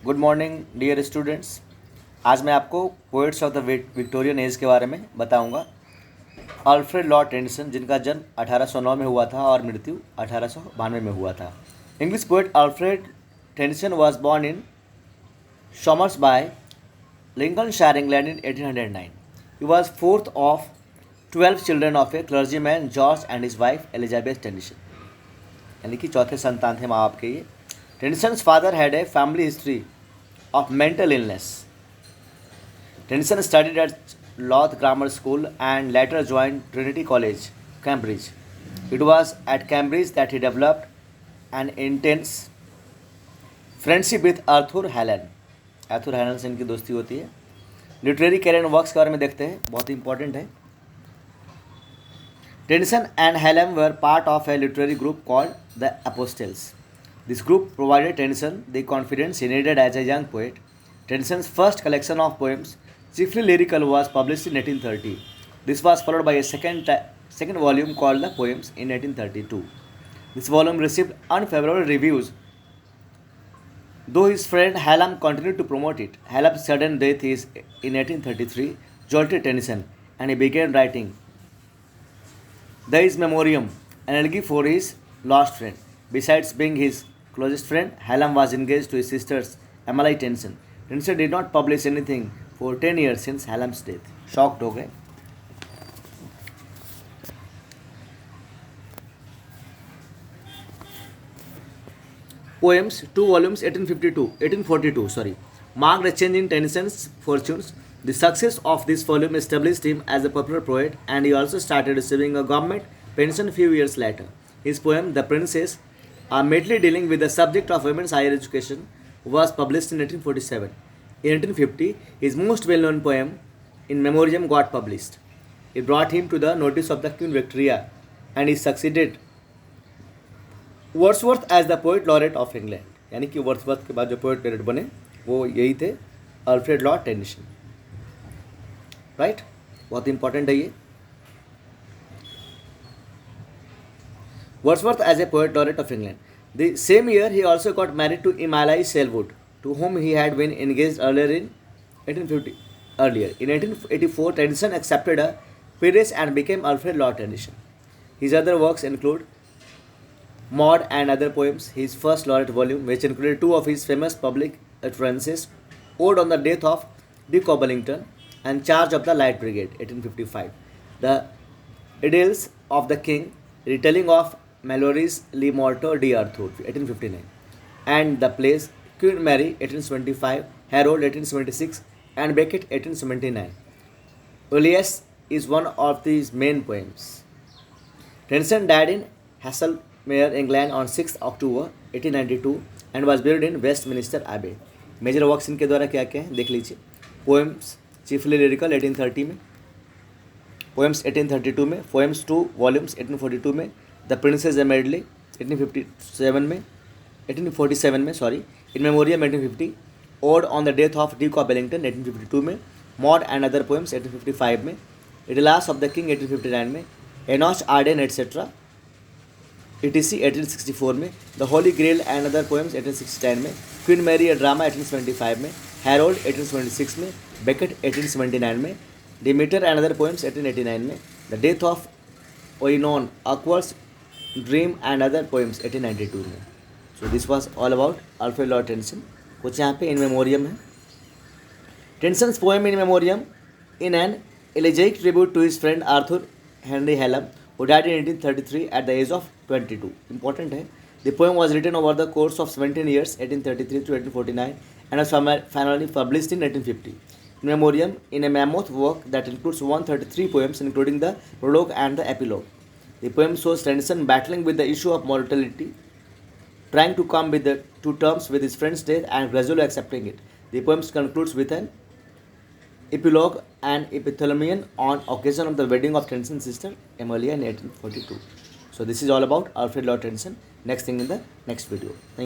Good morning dear students. आज मैं आपको poets of the Victorian age के बारे में बताऊंगा। अल्फ्रेड लॉर्ड टेनिसन, जिनका जन्म 1809 में हुआ था और मृत्यु 1892 में हुआ था। English poet Alfred Tennyson was born in Somersby Lincolnshire, England in 1809. He was fourth of 12 children of a clergyman George and his wife Elizabeth Tennyson, यानी कि चौथे संतान थे माँ बाप के ये। Tennyson's father had a family history of mental illness. Tennyson studied at Louth Grammar School and later joined Trinity College, Cambridge. It was at Cambridge that he developed an intense friendship with Arthur Hallam. Arthur Hallam से इनकी दोस्ती होती है। Literary career works के बारे में देखते हैं, बहुत इंपॉर्टेंट है। Tennyson and Hallam were part of a literary group called the Apostles. This group provided Tennyson the confidence he needed as a young poet. Tennyson's first collection of poems, chiefly lyrical, was published in 1830. This was followed by a second volume called The Poems in 1832. This volume received unfavorable reviews, though his friend Hallam continued to promote it. Hallam's sudden death in 1833 jolted Tennyson, and he began writing the In Memoriam, an elegy for his lost friend. Besides being his closest friend, Hallam was engaged to his sisters Emily Tennyson. Tennyson did not publish anything for 10 years since Hallam's death. Shocked हो गए। Poems, 2 volumes, 1842, marked a change in Tennyson's fortunes. The success of this volume established him as a popular poet, and he also started receiving a government pension a few years later. His poem, The Princess, mainly dealing with the subject of women's higher education, was published in 1847. In 1850, his most well-known poem, In Memoriam, got published. It brought him to the notice of the Queen Victoria, and he succeeded Wordsworth as the poet laureate of England, यानी कि Wordsworth के बाद जो poet laureate बने वो यही थे, Alfred Lord Tennyson. Right, बहुत इंपॉर्टेंट है ये। Wordsworth as a poet laureate of England. The same year, he also got married to Emily Selwood, to whom he had been engaged earlier in 1850. In 1884, Tennyson accepted a peerage and became Alfred Lord Tennyson. His other works include Maud and Other Poems, his first laureate volume, which included 2 of his famous public utterances, Ode on the Death of Duke of Wellington and Charge of the Light Brigade, 1855. The Idylls of the King, retelling of Malory's Le Morte d'Arthur, 1859, and the plays Queen Mary, 1875, Harold, 1876, and Becket, 1879. Ulysses is one of these main poems. Tennyson died in Haslemere, England on 6th October 1892 and was buried in Westminster Abbey. Major works इनके द्वारा क्या क्या है देख लीजिए। Poems chiefly lyrical 1830 में, poems 1832 में, poems 2 volumes 1842 में, द प्रिंसेस ए मेडले 1847 में, 1847 में sorry, in memoriam 1850, odd on the death of Duke of Wellington 1852 में, मॉड एंड अदर पोएम्स 1855 में, इडलास ऑफ द किंग 1859 में, एनॉच आर्डन एटसेट्रा ETC 1864 में, the holy grail and other poems 1869 में, queen Mary ए drama 1875 में, Harold 1876 में, Beckett 1879 में, Demeter and other poems 1889 में, the death of Oenone, Akbar's dream and other poems 1892 में। So this was all about Alfred Lord Tennyson. कुछ यहाँ पे in memoriam है। Tennyson's poem in memoriam in an elegiac tribute to his friend Arthur Henry Hallam, who died in 1833 at the age of 22. Important है। The poem was written over the course of 17 years, 1833 to 1849, and was finally published in 1850. In Memoriam, in a mammoth work that includes 133 poems, including the prologue and the epilogue. The poem shows Tennyson battling with the issue of mortality, trying to come to terms with his friend's death and gradually accepting it. The poem concludes with an epilogue and epithalamion on occasion of the wedding of Tennyson's sister Emily in 1842. So this is all about Alfred Lord Tennyson. Next thing in the next video. Thank you.